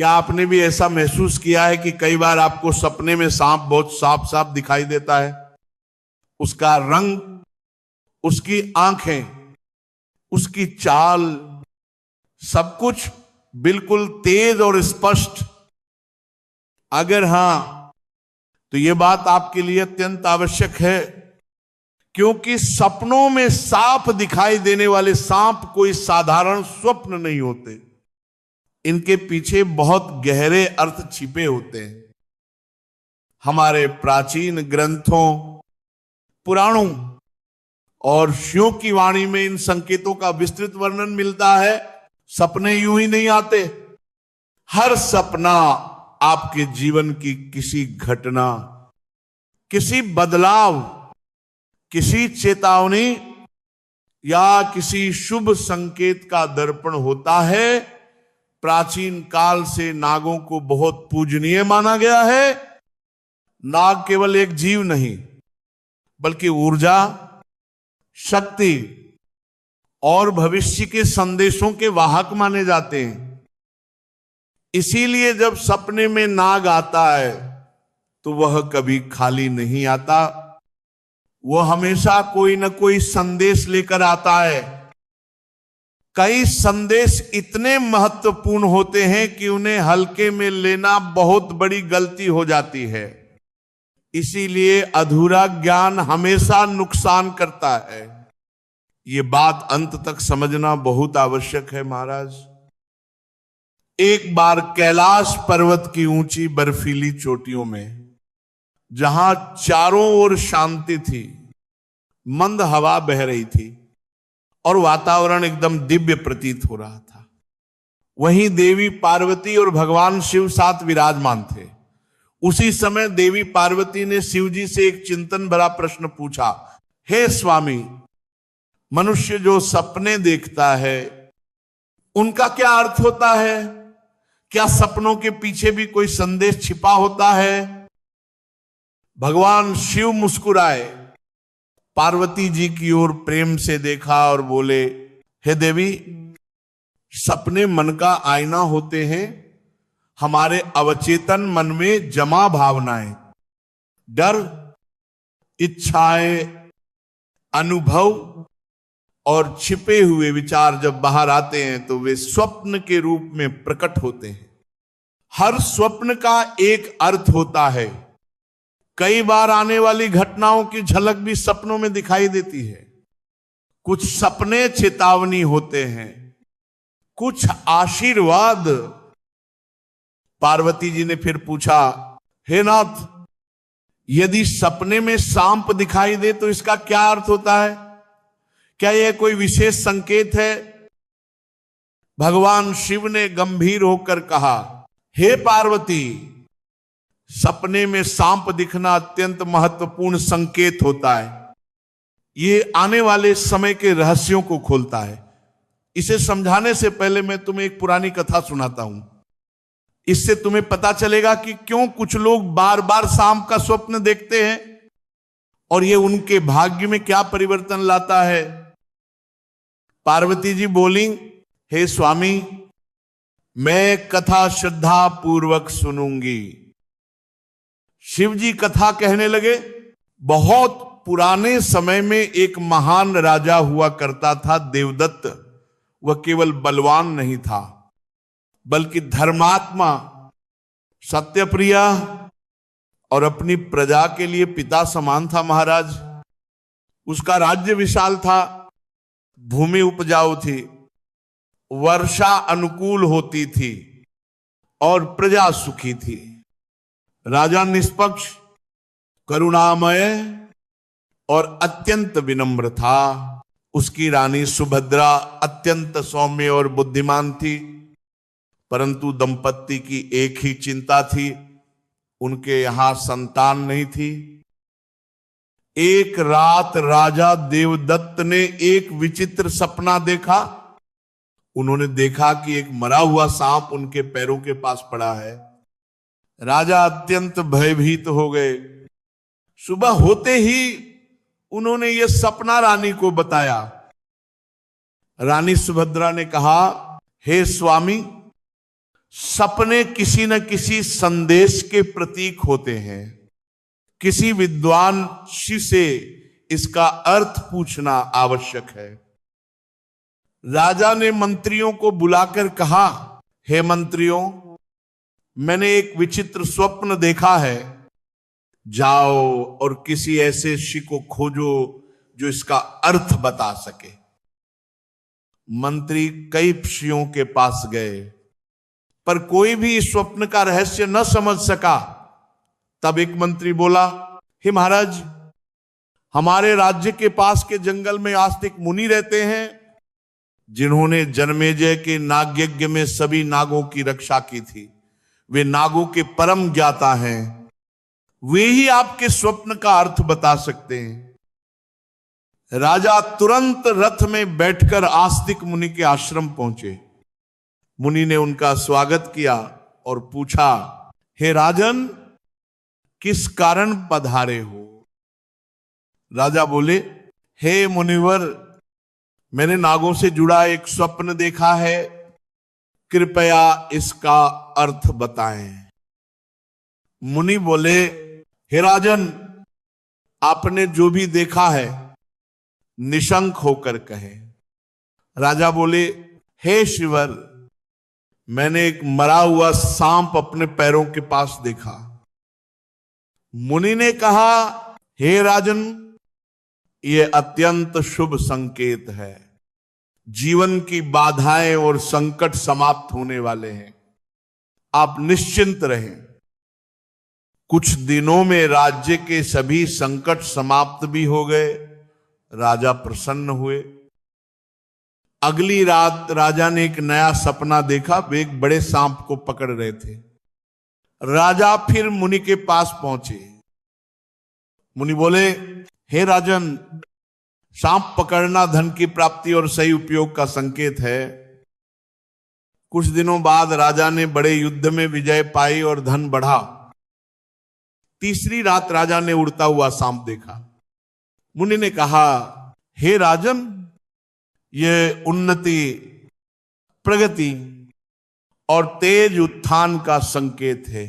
क्या आपने भी ऐसा महसूस किया है कि कई बार आपको सपने में सांप बहुत साफ साफ दिखाई देता है? उसका रंग, उसकी आंखें, उसकी चाल, सब कुछ बिल्कुल तेज और स्पष्ट। अगर हां, तो यह बात आपके लिए अत्यंत आवश्यक है, क्योंकि सपनों में साफ दिखाई देने वाले सांप कोई साधारण स्वप्न नहीं होते। इनके पीछे बहुत गहरे अर्थ छिपे होते हैं। हमारे प्राचीन ग्रंथों, पुराणों और ऋषियों की वाणी में इन संकेतों का विस्तृत वर्णन मिलता है। सपने यूं ही नहीं आते। हर सपना आपके जीवन की किसी घटना, किसी बदलाव, किसी चेतावनी या किसी शुभ संकेत का दर्पण होता है। प्राचीन काल से नागों को बहुत पूजनीय माना गया है। नाग केवल एक जीव नहीं, बल्कि ऊर्जा, शक्ति और भविष्य के संदेशों के वाहक माने जाते हैं। इसीलिए जब सपने में नाग आता है तो वह कभी खाली नहीं आता। वह हमेशा कोई ना कोई संदेश लेकर आता है। कई संदेश इतने महत्वपूर्ण होते हैं कि उन्हें हल्के में लेना बहुत बड़ी गलती हो जाती है। इसीलिए अधूरा ज्ञान हमेशा नुकसान करता है। ये बात अंत तक समझना बहुत आवश्यक है महाराज। एक बार कैलाश पर्वत की ऊंची बर्फीली चोटियों में, जहां चारों ओर शांति थी, मंद हवा बह रही थी और वातावरण एकदम दिव्य प्रतीत हो रहा था, वहीं देवी पार्वती और भगवान शिव साथ विराजमान थे। उसी समय देवी पार्वती ने शिव जी से एक चिंतन भरा प्रश्न पूछा, हे स्वामी, मनुष्य जो सपने देखता है उनका क्या अर्थ होता है? क्या सपनों के पीछे भी कोई संदेश छिपा होता है? भगवान शिव मुस्कुराए, पार्वती जी की ओर प्रेम से देखा और बोले, हे देवी, सपने मन का आईना होते हैं। हमारे अवचेतन मन में जमा भावनाएं, डर, इच्छाएं, अनुभव और छिपे हुए विचार जब बाहर आते हैं तो वे स्वप्न के रूप में प्रकट होते हैं। हर स्वप्न का एक अर्थ होता है। कई बार आने वाली घटनाओं की झलक भी सपनों में दिखाई देती है। कुछ सपने चेतावनी होते हैं, कुछ आशीर्वाद। पार्वती जी ने फिर पूछा, हे नाथ, यदि सपने में सांप दिखाई दे तो इसका क्या अर्थ होता है? क्या यह कोई विशेष संकेत है? भगवान शिव ने गंभीर होकर कहा, हे पार्वती, सपने में सांप दिखना अत्यंत महत्वपूर्ण संकेत होता है। ये आने वाले समय के रहस्यों को खोलता है। इसे समझाने से पहले मैं तुम्हें एक पुरानी कथा सुनाता हूं। इससे तुम्हें पता चलेगा कि क्यों कुछ लोग बार बार सांप का स्वप्न देखते हैं और ये उनके भाग्य में क्या परिवर्तन लाता है। पार्वती जी बोली, हे स्वामी, मैं कथा श्रद्धा पूर्वक सुनूंगी। शिव जी कथा कहने लगे, बहुत पुराने समय में एक महान राजा हुआ करता था, देवदत्त। वह केवल बलवान नहीं था, बल्कि धर्मात्मा, सत्यप्रिय और अपनी प्रजा के लिए पिता समान था महाराज। उसका राज्य विशाल था, भूमि उपजाऊ थी, वर्षा अनुकूल होती थी और प्रजा सुखी थी। राजा निष्पक्ष, करुणामय और अत्यंत विनम्र था। उसकी रानी सुभद्रा अत्यंत सौम्य और बुद्धिमान थी, परंतु दंपत्ति की एक ही चिंता थी, उनके यहां संतान नहीं थी। एक रात राजा देवदत्त ने एक विचित्र सपना देखा। उन्होंने देखा कि एक मरा हुआ सांप उनके पैरों के पास पड़ा है। राजा अत्यंत भयभीत हो गए। सुबह होते ही उन्होंने यह सपना रानी को बताया। रानी सुभद्रा ने कहा, हे स्वामी, सपने किसी न किसी संदेश के प्रतीक होते हैं। किसी विद्वान ऋषि से इसका अर्थ पूछना आवश्यक है। राजा ने मंत्रियों को बुलाकर कहा, हे मंत्रियों, मैंने एक विचित्र स्वप्न देखा है। जाओ और किसी ऐसे ऋषि को खोजो जो इसका अर्थ बता सके। मंत्री कई ऋषियों के पास गए, पर कोई भी इस स्वप्न का रहस्य न समझ सका। तब एक मंत्री बोला, हे महाराज, हमारे राज्य के पास के जंगल में आस्तिक मुनि रहते हैं, जिन्होंने जन्मेजय के नागयज्ञ में सभी नागों की रक्षा की थी। वे नागों के परम ज्ञाता हैं। वे ही आपके स्वप्न का अर्थ बता सकते हैं। राजा तुरंत रथ में बैठकर आस्तिक मुनि के आश्रम पहुंचे। मुनि ने उनका स्वागत किया और पूछा, हे राजन, किस कारण पधारे हो? राजा बोले, हे मुनिवर, मैंने नागों से जुड़ा एक स्वप्न देखा है, कृपया इसका अर्थ बताएं। मुनि बोले, हे राजन, आपने जो भी देखा है निशंक होकर कहे। राजा बोले, हे शिवर, मैंने एक मरा हुआ सांप अपने पैरों के पास देखा। मुनि ने कहा, हे राजन, यह अत्यंत शुभ संकेत है। जीवन की बाधाएं और संकट समाप्त होने वाले हैं। आप निश्चिंत रहें। कुछ दिनों में राज्य के सभी संकट समाप्त भी हो गए। राजा प्रसन्न हुए। अगली रात राजा ने एक नया सपना देखा। वे एक बड़े सांप को पकड़ रहे थे। राजा फिर मुनि के पास पहुंचे। मुनि बोले, हे राजन, सांप पकड़ना धन की प्राप्ति और सही उपयोग का संकेत है। कुछ दिनों बाद राजा ने बड़े युद्ध में विजय पाई और धन बढ़ा। तीसरी रात राजा ने उड़ता हुआ सांप देखा। मुनि ने कहा, हे राजन, यह उन्नति, प्रगति और तेज उत्थान का संकेत है।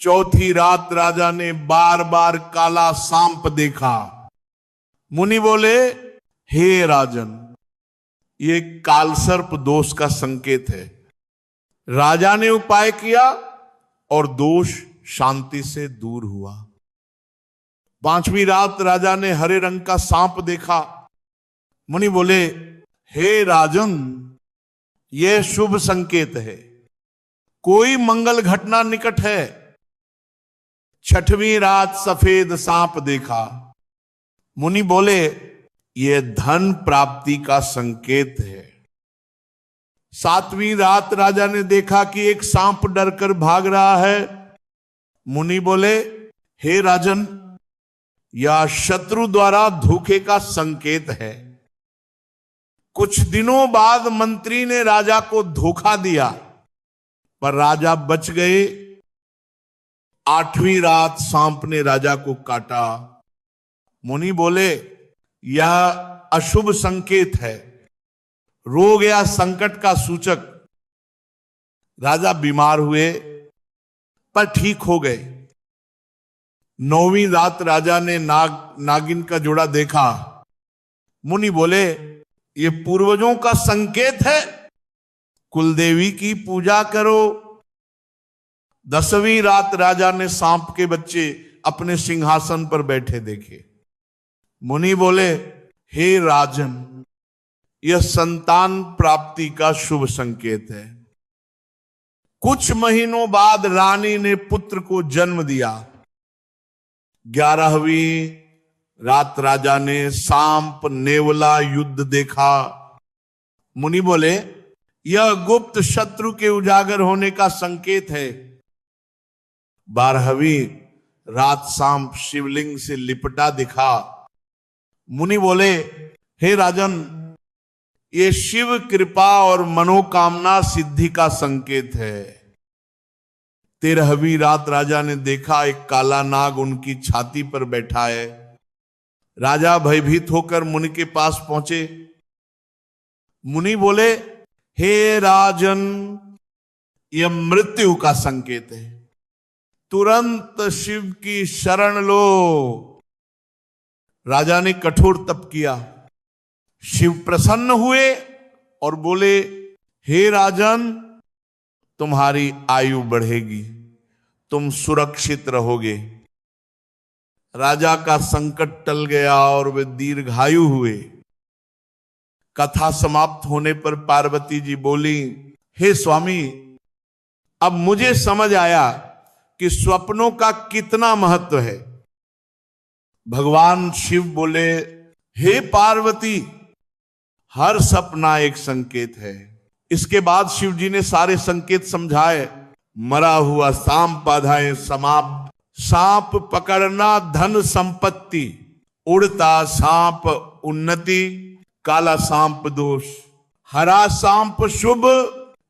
चौथी रात राजा ने बार बार काला सांप देखा। मुनि बोले, हे राजन, यह कालसर्प दोष का संकेत है। राजा ने उपाय किया और दोष शांति से दूर हुआ। पांचवी रात राजा ने हरे रंग का सांप देखा। मुनि बोले, हे राजन, यह शुभ संकेत है। कोई मंगल घटना निकट है। छठवीं रात सफेद सांप देखा। मुनि बोले, यह धन प्राप्ति का संकेत है। सातवीं रात राजा ने देखा कि एक सांप डरकर भाग रहा है। मुनि बोले, हे राजन, यह शत्रु द्वारा धोखे का संकेत है। कुछ दिनों बाद मंत्री ने राजा को धोखा दिया, पर राजा बच गए। आठवीं रात सांप ने राजा को काटा। मुनि बोले, यह अशुभ संकेत है, रोग या संकट का सूचक। राजा बीमार हुए, पर ठीक हो गए। नौवीं रात राजा ने नागिन का जोड़ा देखा। मुनि बोले, ये पूर्वजों का संकेत है, कुलदेवी की पूजा करो। 10वीं रात राजा ने सांप के बच्चे अपने सिंहासन पर बैठे देखे। मुनि बोले, हे राजन, यह संतान प्राप्ति का शुभ संकेत है। कुछ महीनों बाद रानी ने पुत्र को जन्म दिया। 11वीं रात राजा ने सांप नेवला युद्ध देखा। मुनि बोले, यह गुप्त शत्रु के उजागर होने का संकेत है। 12वीं रात सांप शिवलिंग से लिपटा दिखा। मुनि बोले, हे राजन, ये शिव कृपा और मनोकामना सिद्धि का संकेत है। 13वीं रात राजा ने देखा एक काला नाग उनकी छाती पर बैठा है। राजा भयभीत होकर मुनि के पास पहुंचे। मुनि बोले, हे राजन, यह मृत्यु का संकेत है। तुरंत शिव की शरण लो। राजा ने कठोर तप किया। शिव प्रसन्न हुए और बोले, हे राजन, तुम्हारी आयु बढ़ेगी, तुम सुरक्षित रहोगे। राजा का संकट टल गया और वे दीर्घायु हुए। कथा समाप्त होने पर पार्वती जी बोली, हे स्वामी, अब मुझे समझ आया कि स्वप्नों का कितना महत्व है। भगवान शिव बोले, हे पार्वती, हर सपना एक संकेत है। इसके बाद शिव जी ने सारे संकेत समझाए। मरा हुआ सांप बाधाएं समाप्त, सांप पकड़ना धन संपत्ति, उड़ता सांप उन्नति, काला सांप दोष, हरा सांप शुभ,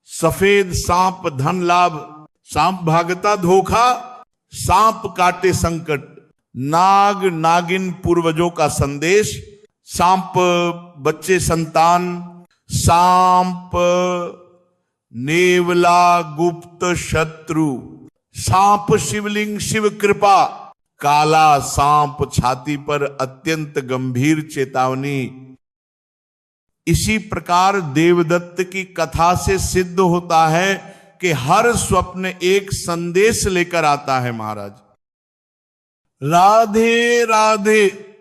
सफेद सांप धन लाभ, सांप भागता धोखा, सांप काटे संकट, नाग नागिन पूर्वजों का संदेश, सांप बच्चे संतान, सांप नेवला गुप्त शत्रु, सांप शिवलिंग शिव कृपा, काला सांप छाती पर अत्यंत गंभीर चेतावनी। इसी प्रकार देवदत्त की कथा से सिद्ध होता है कि हर स्वप्न एक संदेश लेकर आता है। महाराज राधे राधे।